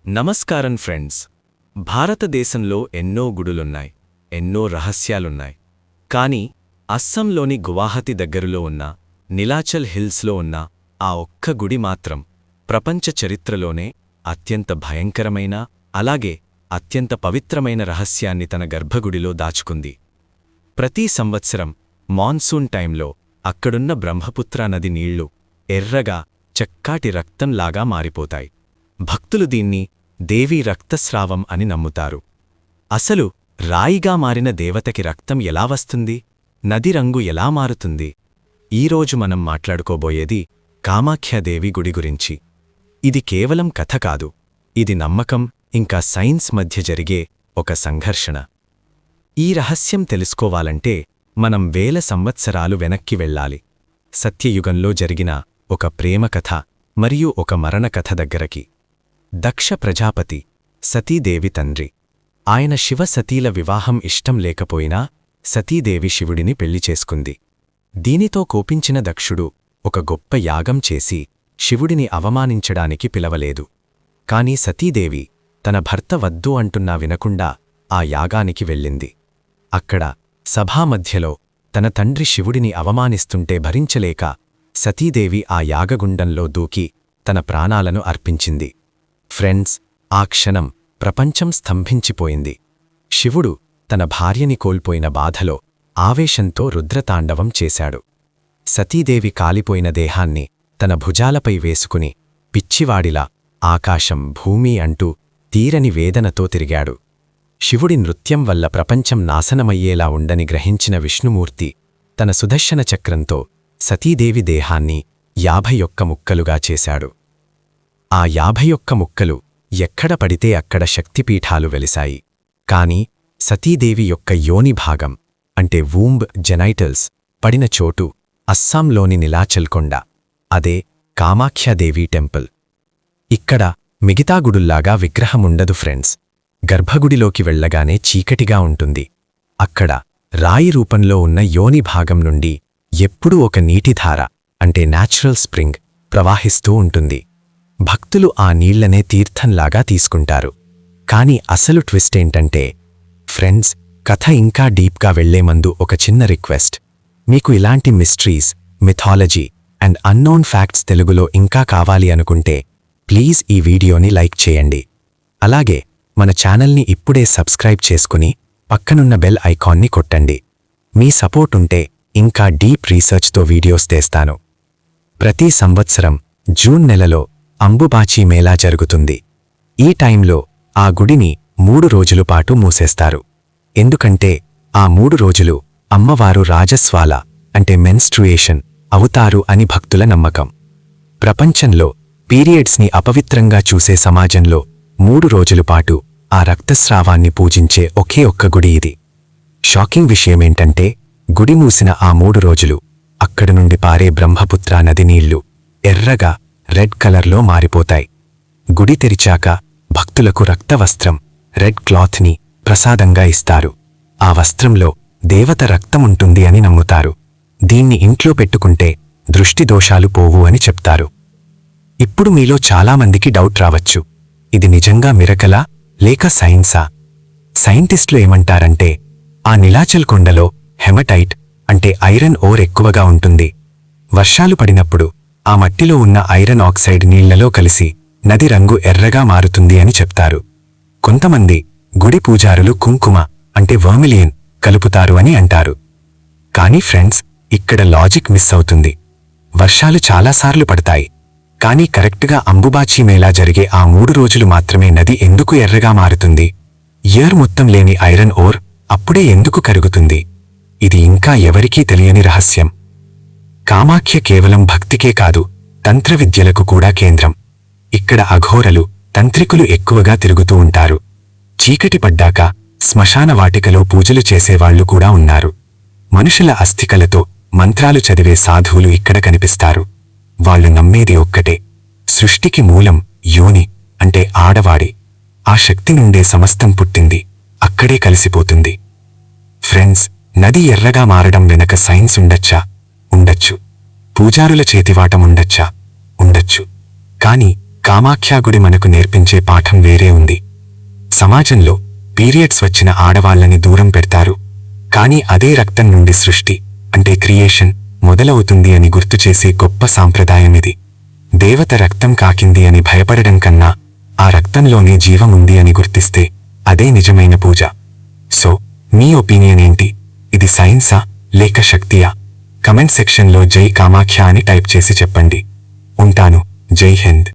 నమస్కారం ఫ్రెండ్స్. భారతదేశంలో ఎన్నో గుడులున్నాయి, ఎన్నో రహస్యాలున్నాయి. కానీ అస్సాంలోని గువాహతి దగ్గరలో ఉన్న నీలాచల్ హిల్స్లో ఉన్న ఆ ఒక్క గుడి మాత్రం ప్రపంచ చరిత్రలోనే అత్యంత భయంకరమైన, అలాగే అత్యంత పవిత్రమైన రహస్యాన్ని తన గర్భగుడిలో దాచుకుంది. ప్రతి సంవత్సరం మాన్సూన్ టైంలో అక్కడున్న బ్రహ్మపుత్రా నది నీళ్లు ఎర్రగా చక్కాటి రక్తంలాగా మారిపోతాయి. భక్తులు దీన్ని దేవీ రక్తస్రావం అని నమ్ముతారు. అసలు రాయిగా మారిన దేవతకి రక్తం ఎలా వస్తుంది? నది రంగు ఎలా మారుతుంది? ఈరోజు మనం మాట్లాడుకోబోయేది కామాఖ్యాదేవి గుడి గురించి. ఇది కేవలం కథ కాదు, ఇది నమ్మకం ఇంకా సైన్స్ మధ్య జరిగే ఒక సంఘర్షణ. ఈ రహస్యం తెలుసుకోవాలంటే మనం వేల సంవత్సరాలు వెనక్కి వెళ్ళాలి. సత్యయుగంలో జరిగిన ఒక ప్రేమ కథ మరియు ఒక మరణ కథ దగ్గరకి. దక్ష ప్రజాపతి, సతీదేవి తండ్రి. ఆయన శివ సతీల వివాహం ఇష్టం లేకపోయినా సతీదేవి శివుడిని పెళ్లి చేసుకుంది. దీనితో కోపించిన దక్షుడు ఒక గొప్ప యాగం చేసి శివుడిని అవమానించడానికి పిలవలేదు. కాని సతీదేవి తన భర్త వద్దు అంటున్నా వినకుండా ఆ యాగానికి వెళ్ళింది. అక్కడ సభామధ్యలో తన తండ్రి శివుడిని అవమానిస్తుంటే భరించలేక సతీదేవి ఆ యాగగుండంలో దూకి తన ప్రాణాలను అర్పించింది. ఫ్రెండ్స్, ఆ క్షణం ప్రపంచం స్తంభించిపోయింది. శివుడు తన భార్యని కోల్పోయిన బాధలో ఆవేశంతో రుద్రతాండవం చేశాడు. సతీదేవి కాలిపోయిన దేహాన్ని తన భుజాలపై వేసుకుని పిచ్చివాడిలా ఆకాశం, భూమి అంటూ తీరని వేదనతో తిరిగాడు. శివుడి నృత్యం వల్ల ప్రపంచం నాశనమయ్యేలా ఉందని గ్రహించిన విష్ణుమూర్తి తన సుదర్శన చక్రంతో సతీదేవి దేహాన్ని 51 ముక్కలుగా చేశాడు. ఆ 51 ముక్కలు ఎక్కడ పడితే అక్కడ శక్తిపీఠాలు వెలిశాయి. కాని సతీదేవి యొక్క యోని భాగం అంటే వూంబ్ జెనైటల్స్ పడిన చోటు అస్సాంలోని నీలాచల్ కొండ. అదే కామాఖ్యాదేవి టెంపుల్. ఇక్కడ మిగతా గుడుల్లాగా విగ్రహముండదు ఫ్రెండ్స్. గర్భగుడిలోకి వెళ్లగానే చీకటిగా ఉంటుంది. అక్కడ రాయి రూపంలో ఉన్న యోని భాగం నుండి ఎప్పుడూ ఒక నీటిధార అంటే న్యాచురల్ స్ప్రింగ్ ప్రవాహిస్తూ ఉంటుంది. భక్తులు ఆ నీళ్లనే తీర్థంలాగా తీసుకుంటారు. కాని అసలు ట్విస్టేంటంటే ఫ్రెండ్స్, కథ ఇంకా డీప్గా వెళ్లేమందు ఒక చిన్న రిక్వెస్ట్. మీకు ఇలాంటి mysteries, mythology and unknown facts తెలుగులో ఇంకా కావాలి అనుకుంటే ప్లీజ్ ఈ వీడియోని లైక్ చేయండి. అలాగే మన ఛానల్ని ఇప్పుడే సబ్స్క్రైబ్ చేసుకుని పక్కనున్న బెల్ ఐకాన్ని కొట్టండి. మీ సపోర్ట్ ఉంటే ఇంకా డీప్ రీసెర్చ్తో వీడియోస్ తెస్తాను. ప్రతి సంవత్సరం జూన్ నెలలో అంబుబాచి మేళా జరుగుతుంది. ఈ టైంలో ఆ గుడిని 3 రోజుల పాటు మూసేస్తారు. ఎందుకంటే ఆ 3 రోజులు అమ్మవారు రాజస్వాల అంటే మెన్స్ట్రుయేషన్ అవుతారు అని భక్తుల నమ్మకం. ప్రపంచంలో పీరియడ్స్ని అపవిత్రంగా చూసే సమాజంలో 3 రోజుల పాటు ఆ రక్తస్రావాన్ని పూజించే ఒకే ఒక్క గుడి ఇది. షాకింగ్ విషయమేంటంటే గుడి మూసిన ఆ 3 రోజులు అక్కడి నుండి పారే బ్రహ్మపుత్రా నది నీళ్లు ఎర్రగా రెడ్ కలర్లో మారిపోతాయి. గుడి తెరిచాక భక్తులకు రక్తవస్త్రం రెడ్ క్లాత్ని ప్రసాదంగా ఇస్తారు. ఆ వస్త్రంలో దేవత రక్తముంటుంది అని నమ్ముతారు. దీన్ని ఇంట్లో పెట్టుకుంటే దృష్టి దోషాలు పోవు అని చెప్తారు. ఇప్పుడు మీలో చాలామందికి డౌట్ రావచ్చు, ఇది నిజంగా మిరకలా లేక సైన్సా? సైంటిస్టులు ఏమంటారంటే ఆ నీలాచల్ కొండలో హెమటైట్ అంటే ఐరన్ ఓర్ ఎక్కువగా ఉంటుంది. వర్షాలు పడినప్పుడు ఆ మట్టిలో ఉన్న ఐరన్ ఆక్సైడ్ నీళ్లలో కలిసి నది రంగు ఎర్రగా మారుతుంది అని చెప్తారు. కొంతమంది గుడి పూజారులు కుంకుమ అంటే వర్మిలియన్ కలుపుతారు అని అంటారు. కానీ ఫ్రెండ్స్, ఇక్కడ లాజిక్ మిస్ అవుతుంది. వర్షాలు చాలాసార్లు పడతాయి, కానీ కరెక్ట్గా అంబుబాచి మేళా జరిగే ఆ 3 రోజులు మాత్రమే నది ఎందుకు ఎర్రగా మారుతుంది? ఇయర్ మొత్తం లేని ఐరన్ ఓర్ అప్పుడే ఎందుకు కరుగుతుంది? ఇది ఇంకా ఎవరికీ తెలియని రహస్యం. కామాఖ్య కేవలం భక్తికే కాదు, తంత్రవిద్యలకు కూడా కేంద్రం. ఇక్కడ అఘోరలు, తంత్రికులు ఎక్కువగా తిరుగుతూ ఉంటారు. చీకటి పడ్డాక శ్మశాన వాటికలో పూజలు చేసేవాళ్లు కూడా ఉన్నారు. మనుషుల అస్థికలతో మంత్రాలు చదివే సాధువులు ఇక్కడ కనిపిస్తారు. వాళ్లు నమ్మేది ఒక్కటే, సృష్టికి మూలం యోని అంటే ఆడవాడి. ఆ శక్తి నుండే సమస్తం పుట్టింది, అక్కడే కలిసిపోతుంది. ఫ్రెండ్స్, నది ఎర్రగా మారడం వెనక సైన్స్ ఉండొచ్చా? ఉండొచ్చు. పూజారుల చేతివాటం ఉండొచ్చా? ఉండొచ్చు. కాని కామాఖ్యా గుడి మనకు నేర్పించే పాఠం వేరే ఉంది. సమాజంలో పీరియడ్స్ వచ్చిన ఆడవాళ్ళని దూరం పెడతారు. కానీ అదే రక్తం నుండి సృష్టి అంటే క్రియేషన్ మొదలవుతుంది అని గుర్తుచేసే గొప్ప సాంప్రదాయమిది. దేవత రక్తం కాకింది అని భయపడడం కన్నా ఆ రక్తంలోనే జీవముంది అని గుర్తిస్తే అదే నిజమైన పూజ. సో మీ ఒపీనియన్ ఏంటి? ఇది సైన్సా లేక శక్తియా? కమెంట్ సెక్షన్లో జై కామాఖ్య అని టైప్ చేసి చెప్పండి. ఉంటాను. జై హింద్.